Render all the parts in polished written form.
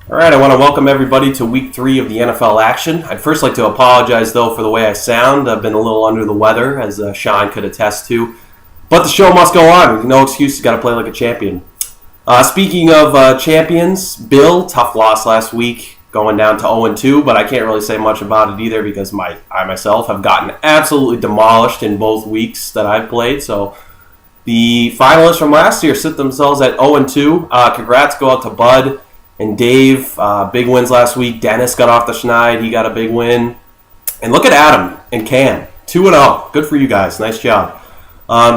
All right, I want to welcome everybody to Week 3 of the NFL action. I'd first like to apologize, though, for the way I sound. I've been a little under the weather, as Sean could attest to. But the show must go on. No excuse, got to play like a champion. Speaking of champions, Bill, tough loss last week, going down to 0-2, but I can't really say much about it either because I myself have gotten absolutely demolished in both weeks that I've played. So the finalists from last year sit themselves at 0-2. Congrats go out to Bud and Dave. Big wins last week. Dennis got off the schneid. He got a big win. And look at Adam and Cam, 2-0. Good for you guys. Nice job.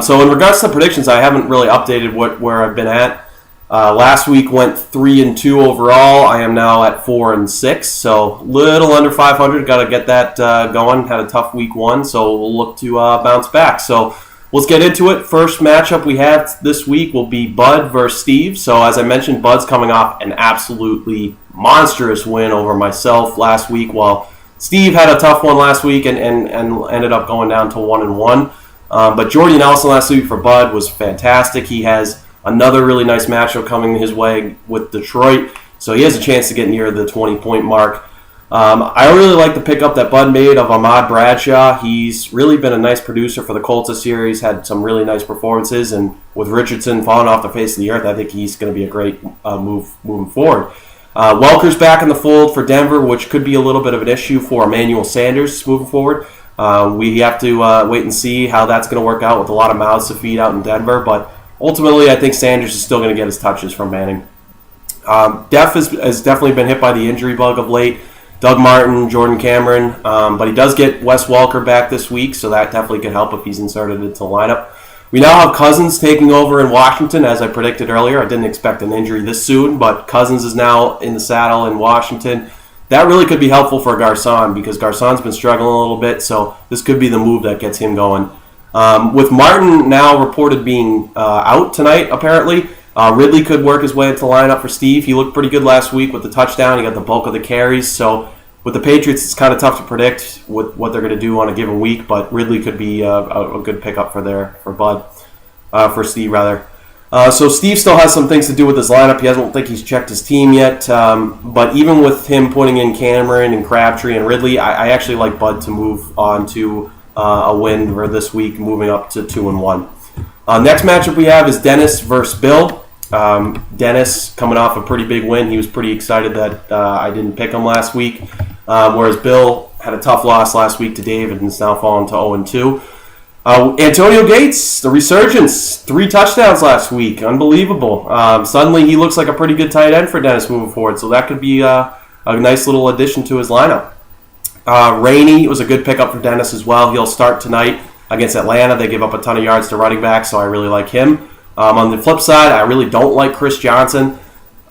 So in regards to predictions, I haven't really updated where I've been at. Last week went 3-2 overall. I am now at 4-6, so little under 500. Got to get that going. Had a tough week 1, so we'll look to bounce back. So let's get into it. First matchup we have this week will be Bud versus Steve. So as I mentioned, Bud's coming off an absolutely monstrous win over myself last week, while Steve had a tough one last week and ended up going down to 1-1. But Jordy Nelson last week for Bud was fantastic. He has another really nice matchup coming his way with Detroit, so he has a chance to get near the 20-point mark. I really like the pickup that Bud made of Ahmad Bradshaw. He's really been a nice producer for the Colts this year. He's had some really nice performances, and with Richardson falling off the face of the earth, I think he's going to be a great move moving forward. Welker's back in the fold for Denver, which could be a little bit of an issue for Emmanuel Sanders moving forward. We have to wait and see how that's going to work out with a lot of mouths to feed out in Denver, but ultimately, I think Sanders is still going to get his touches from Manning. Def has definitely been hit by the injury bug of late. Doug Martin, Jordan Cameron, but he does get Wes Welker back this week, so that definitely could help if he's inserted into the lineup. We now have Cousins taking over in Washington, as I predicted earlier. I didn't expect an injury this soon, but Cousins is now in the saddle in Washington. That really could be helpful for Garcon because Garcon's been struggling a little bit, so this could be the move that gets him going. With Martin now reported being out tonight, apparently, Ridley could work his way into the lineup for Steve. He looked pretty good last week with the touchdown. He got the bulk of the carries. So with the Patriots, it's kind of tough to predict what they're going to do on a given week, but Ridley could be a good pickup for Steve rather. So Steve still has some things to do with his lineup. I don't think he's checked his team yet, but even with him putting in Cameron and Crabtree and Ridley, I actually like Bud to move on to a win for this week, moving up to 2-1. Next matchup we have is Dennis versus Bill. Dennis coming off a pretty big win. He was pretty excited that I didn't pick him last week, whereas Bill had a tough loss last week to Dave and is now fallen to 0-2. Antonio Gates, the resurgence, 3 touchdowns last week. Unbelievable. Suddenly he looks like a pretty good tight end for Dennis moving forward, so that could be a nice little addition to his lineup. Rainey was a good pickup for Dennis as well. He'll start tonight against Atlanta. They give up a ton of yards to running back, so I really like him. On the flip side, I really don't like Chris Johnson.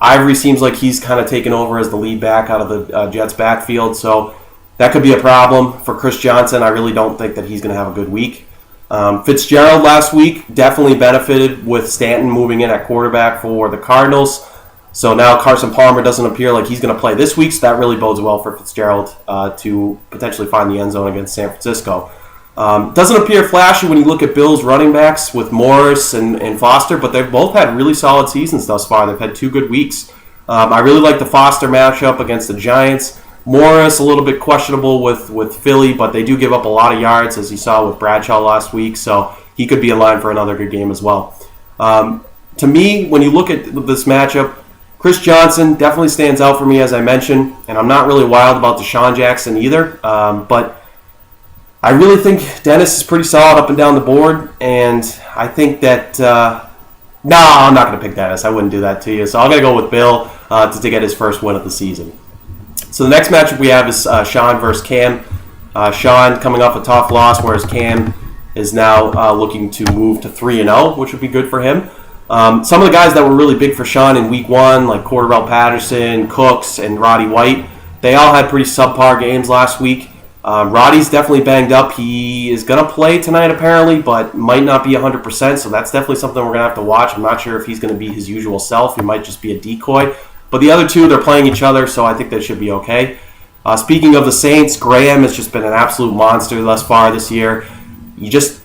Ivory seems like he's kind of taken over as the lead back out of the Jets' backfield, so that could be a problem for Chris Johnson. I really don't think that he's going to have a good week. Fitzgerald last week definitely benefited with Stanton moving in at quarterback for the Cardinals. So now Carson Palmer doesn't appear like he's going to play this week, so that really bodes well for Fitzgerald to potentially find the end zone against San Francisco. Doesn't appear flashy when you look at Bills' running backs with Morris and Foster, but they've both had really solid seasons thus far. They've had 2 good weeks. I really like the Foster matchup against the Giants. Morris, a little bit questionable with Philly, but they do give up a lot of yards, as you saw with Bradshaw last week, so he could be in line for another good game as well. To me, when you look at this matchup, Chris Johnson definitely stands out for me, as I mentioned, and I'm not really wild about Deshaun Jackson either, but I really think Dennis is pretty solid up and down the board, and I think that no, I'm not going to pick Dennis. I wouldn't do that to you, so I'm going to go with Bill to get his first win of the season. So the next matchup we have is Sean versus Cam. Sean coming off a tough loss, whereas Cam is now looking to move to 3-0, which would be good for him. Some of the guys that were really big for Sean in week 1, like Cordarrelle Patterson, Cooks, and Roddy White, they all had pretty subpar games last week. Roddy's definitely banged up. He is going to play tonight apparently, but might not be 100%, so that's definitely something we're going to have to watch. I'm not sure if he's going to be his usual self. He might just be a decoy. But the other 2, they're playing each other, so I think that should be okay. Speaking of the Saints, Graham has just been an absolute monster thus far this year.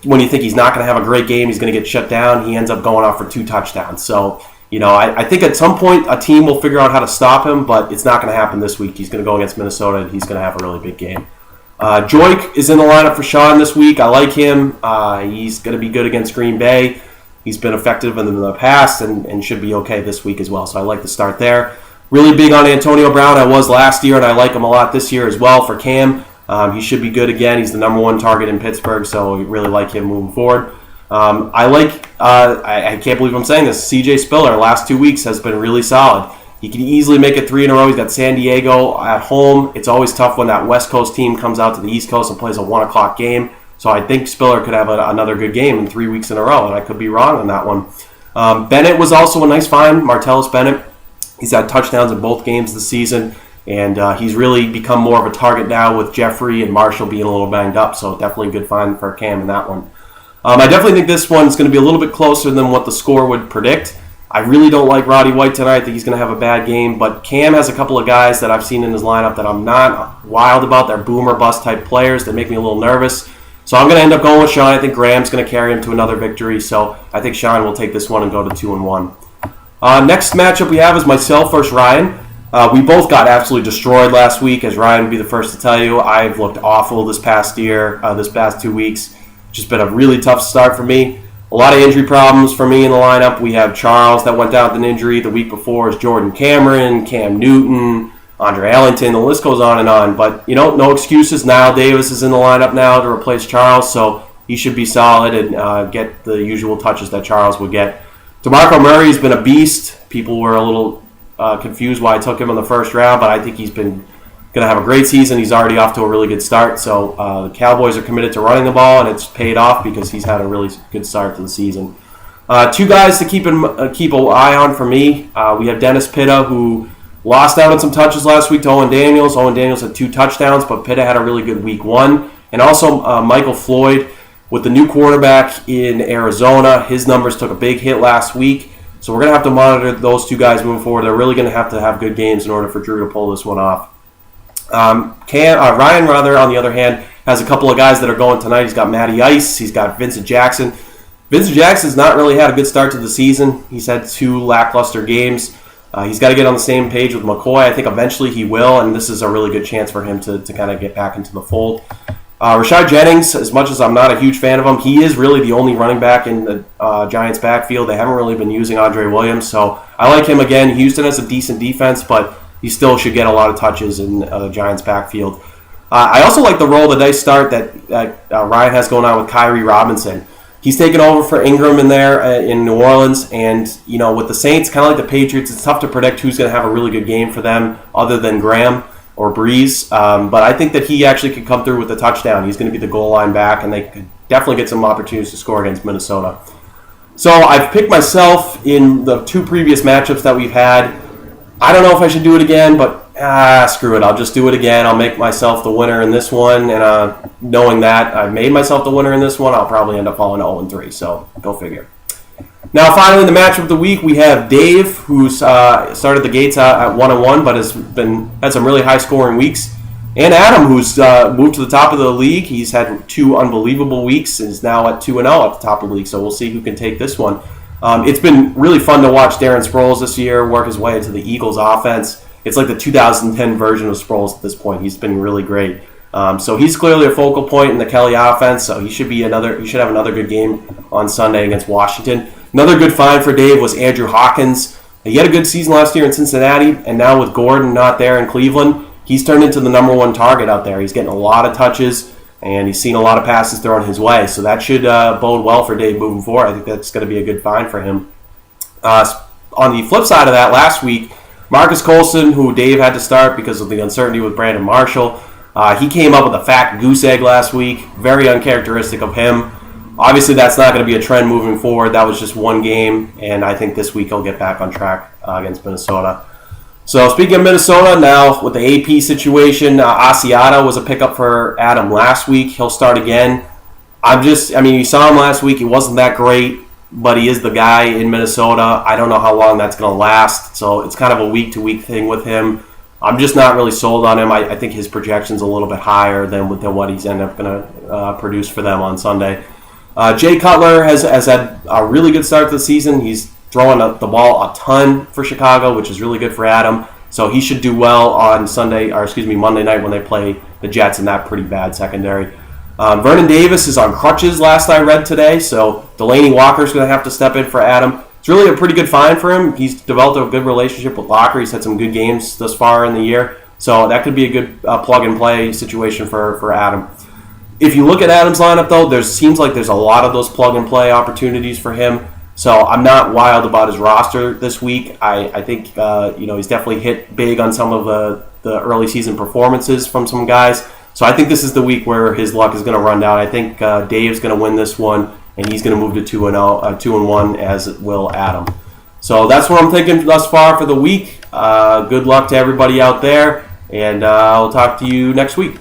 When you think he's not going to have a great game, he's going to get shut down, he ends up going off for 2 touchdowns. So I think at some point a team will figure out how to stop him, but it's not going to happen this week. He's going to go against Minnesota, and he's going to have a really big game. Joik is in the lineup for Sean this week. I like him. He's going to be good against Green Bay. He's been effective in the past and should be okay this week as well, so I like the start there. Really big on Antonio Brown. I was last year, and I like him a lot this year as well for Cam. He should be good again. He's the number one target in Pittsburgh, so we really like him moving forward. I can't believe I'm saying this, CJ Spiller, last 2 weeks has been really solid. He can easily make it 3 in a row. He's got San Diego at home. It's always tough when that West Coast team comes out to the East Coast and plays a 1 o'clock game. So I think Spiller could have another good game in 3 weeks in a row, and I could be wrong on that one. Bennett was also a nice find, Martellus Bennett. He's had touchdowns in both games this season, and he's really become more of a target now with Jeffrey and Marshall being a little banged up, so definitely a good find for Cam in that one. I definitely think this one's going to be a little bit closer than what the score would predict. I really don't like Roddy White tonight. I think he's going to have a bad game, but Cam has a couple of guys that I've seen in his lineup that I'm not wild about. They're boomer bust type players that make me a little nervous. So I'm going to end up going with Sean. I think Graham's going to carry him to another victory, so I think Sean will take this one and go to 2-1. Next matchup we have is myself versus Ryan. We both got absolutely destroyed last week, as Ryan would be the first to tell you. I've looked awful this past 2 weeks. Just been a really tough start for me. A lot of injury problems for me in the lineup. We have Charles that went down with an injury. The week before is Jordan Cameron, Cam Newton, Andre Ellington. The list goes on and on. But, no excuses. Niall Davis is in the lineup now to replace Charles, so he should be solid and get the usual touches that Charles would get. DeMarco Murray has been a beast. People were a little confused why I took him in the first round, but I think he's been going to have a great season. He's already off to a really good start. So the Cowboys are committed to running the ball, and it's paid off because he's had a really good start to the season. 2 guys to keep an eye on for me. We have Dennis Pitta, who lost out on some touches last week to Owen Daniels. Owen Daniels had 2 touchdowns, but Pitta had a really good week 1. And also Michael Floyd with the new quarterback in Arizona. His numbers took a big hit last week. So we're going to have to monitor those 2 guys moving forward. They're really going to have good games in order for Drew to pull this one off. Ryan, on the other hand, has a couple of guys that are going tonight. He's got Matty Ice. He's got Vincent Jackson. Vincent Jackson's not really had a good start to the season. He's had 2 lackluster games. He's got to get on the same page with McCoy. I think eventually he will, and this is a really good chance for him to kind of get back into the fold. Rashad Jennings, as much as I'm not a huge fan of him, he is really the only running back in the Giants' backfield. They haven't really been using Andre Williams, so I like him again. Houston has a decent defense, but he still should get a lot of touches in the Giants' backfield. I also like the nice start that Ryan has going on with Kyrie Robinson. He's taken over for Ingram in there in New Orleans, and with the Saints, kind of like the Patriots, it's tough to predict who's going to have a really good game for them other than Graham or Breeze. But I think that he actually could come through with a touchdown. He's going to be the goal line back, and they could definitely get some opportunities to score against Minnesota. So I've picked myself in the 2 previous matchups that we've had. I don't know if I should do it again, but screw it. I'll just do it again. I'll make myself the winner in this one, and knowing that I've made myself the winner in this one, I'll probably end up falling 0-3, so go figure. Now, finally, in the matchup of the week, we have Dave, who's started the gates at 1-1, but has had some really high-scoring weeks, and Adam, who's moved to the top of the league. He's had 2 unbelievable weeks and is now at 2-0 at the top of the league, so we'll see who can take this one. It's been really fun to watch Darren Sproles this year work his way into the Eagles offense. It's like the 2010 version of Sproles at this point. He's been really great. So he's clearly a focal point in the Kelly offense. So he should have another good game on Sunday against Washington. Another good find for Dave was Andrew Hawkins. He had a good season last year in Cincinnati, and now with Gordon not there in Cleveland, he's turned into the number 1 target out there. He's getting a lot of touches, and he's seen a lot of passes thrown his way. So that should bode well for Dave moving forward. I think that's going to be a good find for him. On the flip side of that, last week, Marcus Colson, who Dave had to start because of the uncertainty with Brandon Marshall, he came up with a fat goose egg last week. Very uncharacteristic of him. Obviously, that's not going to be a trend moving forward. That was just 1 game, and I think this week he'll get back on track against Minnesota. So speaking of Minnesota, now with the AP situation, Asiata was a pickup for Adam last week. He'll start again. You saw him last week. He wasn't that great, but he is the guy in Minnesota. I don't know how long that's going to last, so it's kind of a week-to-week thing with him. I'm just not really sold on him. I think his projection's a little bit higher than what he's ended up going to produce for them on Sunday. Jay Cutler has had a really good start to the season. He's throwing the ball a ton for Chicago, which is really good for Adam. So he should do well on Monday night when they play the Jets in that pretty bad secondary. Vernon Davis is on crutches last I read today, so Delanie Walker's going to have to step in for Adam. It's really a pretty good find for him. He's developed a good relationship with Locker. He's had some good games thus far in the year, so that could be a good plug-and-play situation for Adam. If you look at Adam's lineup, though, there seems like there's a lot of those plug-and-play opportunities for him. So I'm not wild about his roster this week. I think he's definitely hit big on some of the early season performances from some guys. So I think this is the week where his luck is going to run down. I think Dave's going to win this one, and he's going to move to 2-1, as will Adam. So that's what I'm thinking thus far for the week. Good luck to everybody out there, and I'll talk to you next week.